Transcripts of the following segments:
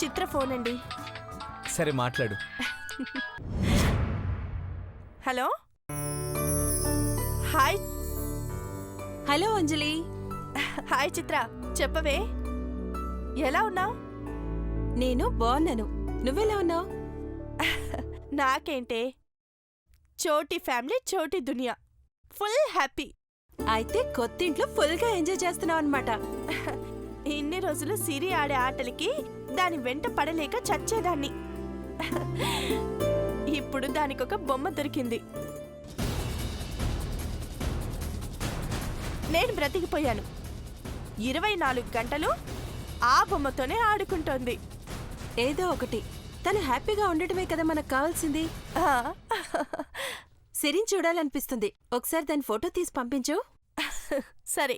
చిత్ర phone అండి. సరే మాట్లాడు. హలో. హాయ్. హలో అంజలి. హాయ్ చిత్ర, చెప్పవే, ఎలా ఉన్నావు? నేను బాగున్నాను, నువ్వెలా ఉన్నావు? నాకేంటే, చోటి ఫ్యామిలీ చోటి దునియా, ఫుల్ హ్యాపీ. అయితే కొత్తింట్లో ఫుల్గా ఎంజాయ్ చేస్తున్నావు అనమాట. ఇన్ని రోజులు సిరి ఆడే ఆటలకి దాని వెంట పడలేక చచ్చేదాన్ని. ఇప్పుడు దానికొక బొమ్మ దొరికింది. నేను బ్రతికిపోయాను. 24 గంటలు ఆ బొమ్మతోనే ఆడుకుంటోంది. ఏదో ఒకటి, తను హ్యాపీగా ఉండటమే కదా మనకు కావాల్సింది. సిరిని చూడాలనిపిస్తుంది. ఒకసారి దాని ఫోటో తీసి పంపించు. సరే,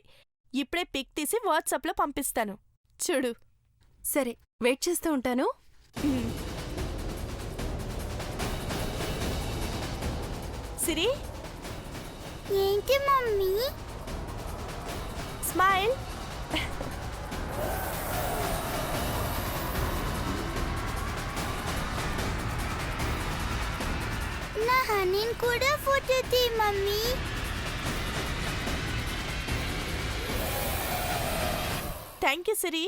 ఇప్పుడే పిక్ తీసి వాట్సాప్లో పంపిస్తాను, చూడు. సరే, వెయిట్ చేస్తూ ఉంటాను. సిరి. ఏంటి మమ్మీ? స్మైల్. నా హనీని కూడా ఫోటో తీ మమ్మీ. థ్యాంక్ యూ సిరి.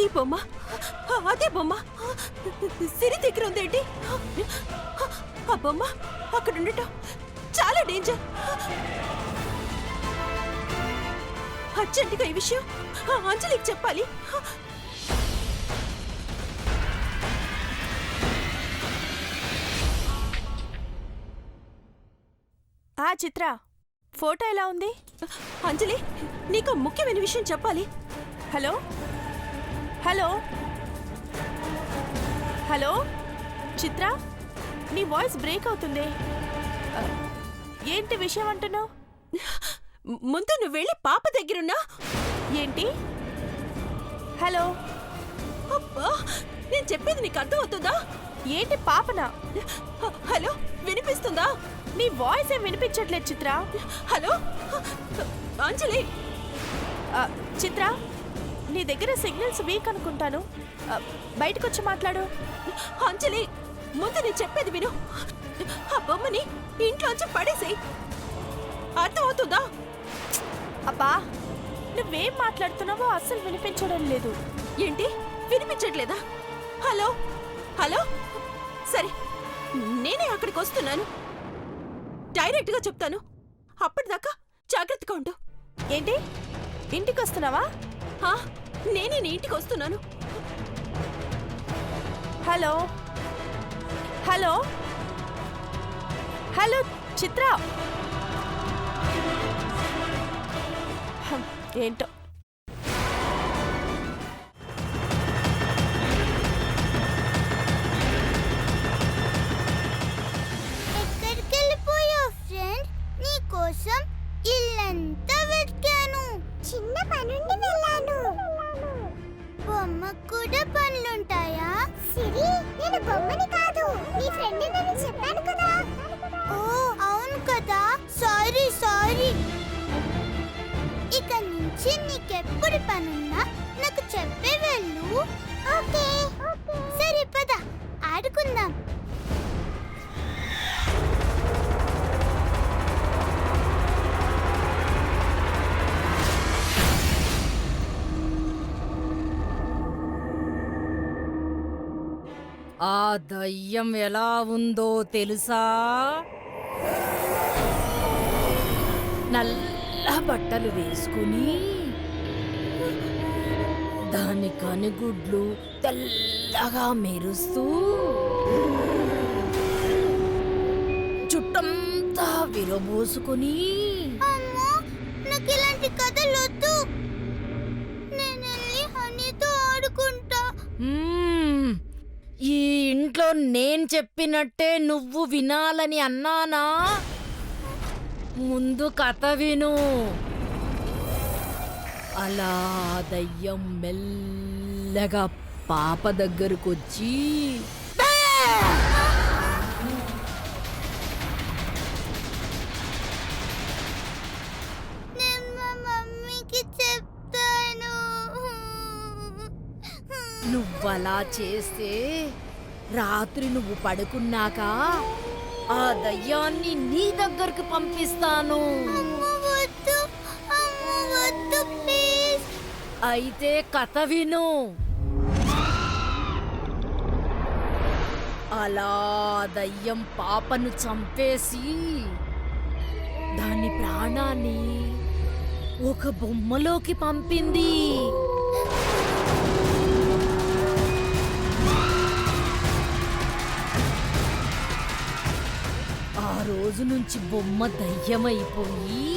ఈ బొమ్మ, అదే బొమ్మ సిరి దగ్గర ఉందేంటి? ఆ బొమ్మ అక్కడ ఉండటం చాలా డేంజర్. అర్జెంటుగా ఈ విషయం అంజలికి చెప్పాలి. చిత్ర, ఫోటో ఎలా ఉంది? అంజలి, నీకు ముఖ్యమైన విషయం చెప్పాలి. హలో హలో హలో చిత్ర, నీ వాయిస్ బ్రేక్ అవుతుంది. ఏంటి విషయం అంటున్నావు? ముందు నువ్వు వెళ్ళి పాప దగ్గరున్నా. ఏంటి? హలో. అబ్బా, నేను చెప్పేది నీకు అర్థం అవుతుందా? ఏంటి పాపనా? హలో, వినిపిస్తుందా? నీ వాయిస్ ఏం వినిపించట్లేదు చిత్ర. హలో అంజలి. చిత్ర, నీ దగ్గర సిగ్నల్స్ వీక్ అనుకుంటాను, బయటకొచ్చి మాట్లాడు. అంజలి, ముందు నేను చెప్పేది విను. ఆ బొమ్మని ఇంట్లోంచి పడేసేయ్, అర్థం అవుతుందా? అబ్బా, నువ్వేం మాట్లాడుతున్నావో అస్సలు వినిపించడం లేదు. ఏంటి వినిపించట్లేదా? Hello hello. సరే, నేనే అక్కడికి వస్తున్నాను. డైరెక్ట్గా చెప్తాను, అప్పటిదాకా జాగ్రత్తగా ఉండు. ఏంటి, ఇంటికి వస్తున్నావా? నేనే నీ ఇంటికి వస్తున్నాను. హలో హలో హలో చిత్ర. ఏంటో. ఎక్కడికి వెళ్ళిపోయావు ఫ్రెండ్? నీ కోసం ఇల్లంతా వెతికాను. చిన్న పనుండి వెళ్ళాను. బొమ్మకు కూడా పనులుంటాయా? సిరి, నేను బొమ్మని కాదు, నీ ఫ్రెండ్ అని చెప్పాను కదా. ఓ అవును కదా, సారీ సారీ. ఇక నుంచి నీకెప్పుడు పనున్నా నాకు చెప్పే వెళ్ళు. ఓకే. సరే పద, ఆడుకుందాం. ఆ దయ్యం ఎలా ఉందో తెలుసా? నల్ల బట్టలు వేసుకుని, దాని కనుగుడ్లు తెల్లగా మెరుస్తూ, చుట్టంతా విరబోసుకుని. అమ్మో, నాకు ఇలాంటి కథలొద్దు. నేను వెళ్ళి హనీతో ఆడుకుంటా. ఈ ఇంట్లో నేను చెప్పినట్టే నువ్వు వినాలని అన్నానా? ముందు కథ విను. అలా దయ్యం మెల్లగా పాప దగ్గరకొచ్చి నేను మా మమ్మీకి చెప్తాను. నువ్వలా చేస్తే రాత్రి నువ్వు పడుకున్నాక ఆ దయ్యాన్ని నీ దగ్గరకు పంపిస్తాను. అమ్మ వద్దు, అమ్మ వద్దు ప్లీజ్. అయితే కథ విను. అలా దయ్యం పాపను చంపేసి దాని ప్రాణాన్ని ఒక బొమ్మలోకి పంపింది. ఆ రోజు నుంచి బొమ్మ దయ్యమైపోయి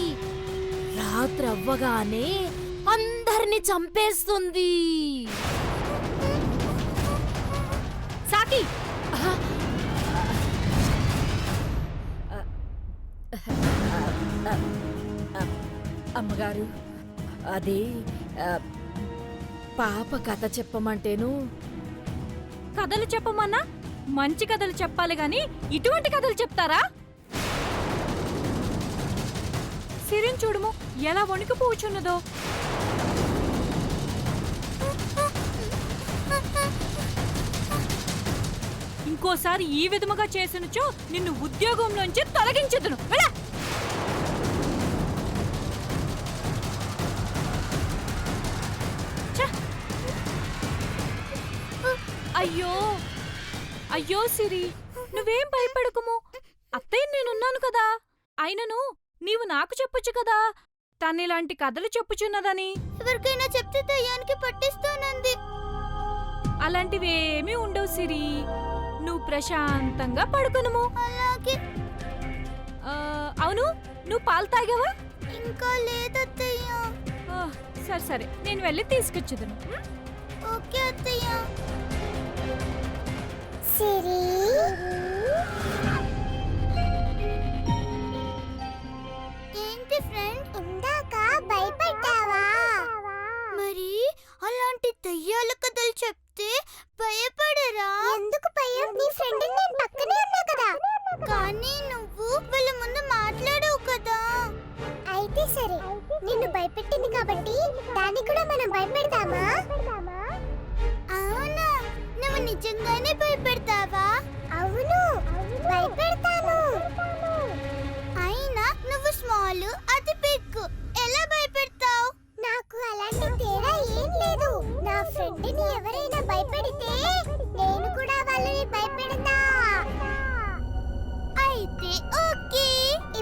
రాత్రవ్వగానే అందరిని చంపేస్తుంది. సాకి అమ్మగారు, అదే పాప కథ చెప్పమంటేను. కథలు చెప్పమన్నా మంచి కథలు చెప్పాలి గాని ఇటువంటి కథలు చెప్తారా? సిరిని చూడుము ఎలా వణికిపోచున్నదో. ఇంకోసారి ఈ విధముగా చేసినచో నిన్ను ఉద్యోగంలోంచి తొలగించదును. వెళ్ళ. ఛ! అయ్యో అయ్యో సిరి, నువ్వేం భయపడకుము. అత్తయ్య నేనున్నాను కదా. అయినను నీవు నాకు చెప్పొచ్చు కదా తన్నిలాంటి కథలు చెప్పుచున్నదని. ఎవరికైనా చెప్తే దయ్యానికి పట్టిస్తానంది. అలాంటివేమీ ఉండవు సిరి. నువ్వు ప్రశాంతంగా పడుకునుము. అలాగే. అవును, నువ్వు పాలు తాగావా? ఇంకా లేదత్తయ్య. సరే సరే, నేను వెళ్ళి తీసుకొచ్చుదును. ఓకే అత్తయ్య. సిరి, ఏంటి ఫ్రెండ్, ఇందాక భయపడ్డావా? మరి అలాంటి దయ్యాల కథలు చెప్తే భయపడరా? ఎందుకు భయం? నీ ఫ్రెండ్ నేను పక్కనే ఉన్నా కదా. కానీ నువ్వు వాళ్ళ ముందు మాట్లాడవు కదా. అయితే సరే, నిన్ను భయపెట్టింది కాబట్టి దాన్ని కూడా మనం భయపెడతామా? అవునా? నువ్వు నిజంగానే భయపెడతావా? అవును, భయపెడతాను. అయినా నువ్వు స్మాల్, అది బిగ్, ఎలా భయపెడతావు? నాకు అలాంటి తేడా ఏం లేదు. నా ఫ్రెండ్ని ఎవరైనా భయపెడితే నేను కూడా వాళ్ళని భయపెడతా. అయితే ఓకే.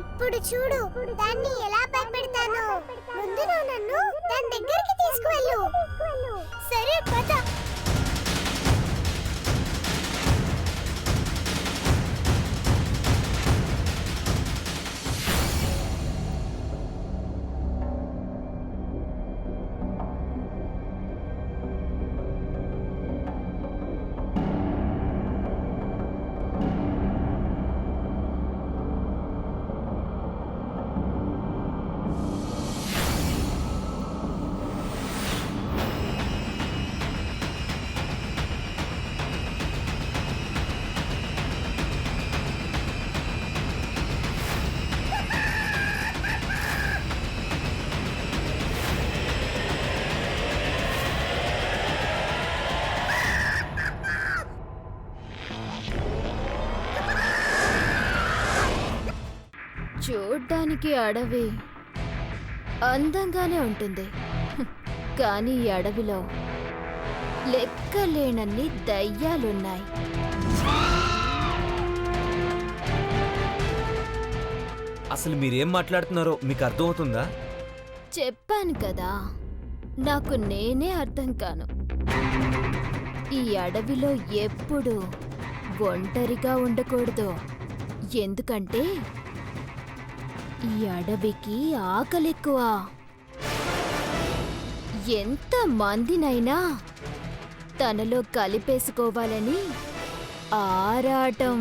ఇప్పుడు చూడు దాన్ని ఎలా భయపెడతాను. ముందు నువ్వు నన్ను దాని దగ్గరికి తీసుకువెళ్ళు. సరే పద. చూడ్డానికి అడవి అందంగానే ఉంటుంది, కానీ ఈ అడవిలో లెక్కలేనన్ని దయ్యాలున్నాయి. అసలు మీరేం మాట్లాడుతున్నారో మీకు అర్థమవుతుందా? చెప్పాను కదా, నాకు నేనే అర్థం కాను. ఈ అడవిలో ఎప్పుడూ ఒంటరిగా ఉండకూడదు. ఎందుకంటే ఈ అడవికి ఆకలెక్కువ. ఎంత మందినైనా తనలో కలిపేసుకోవాలని ఆరాటం.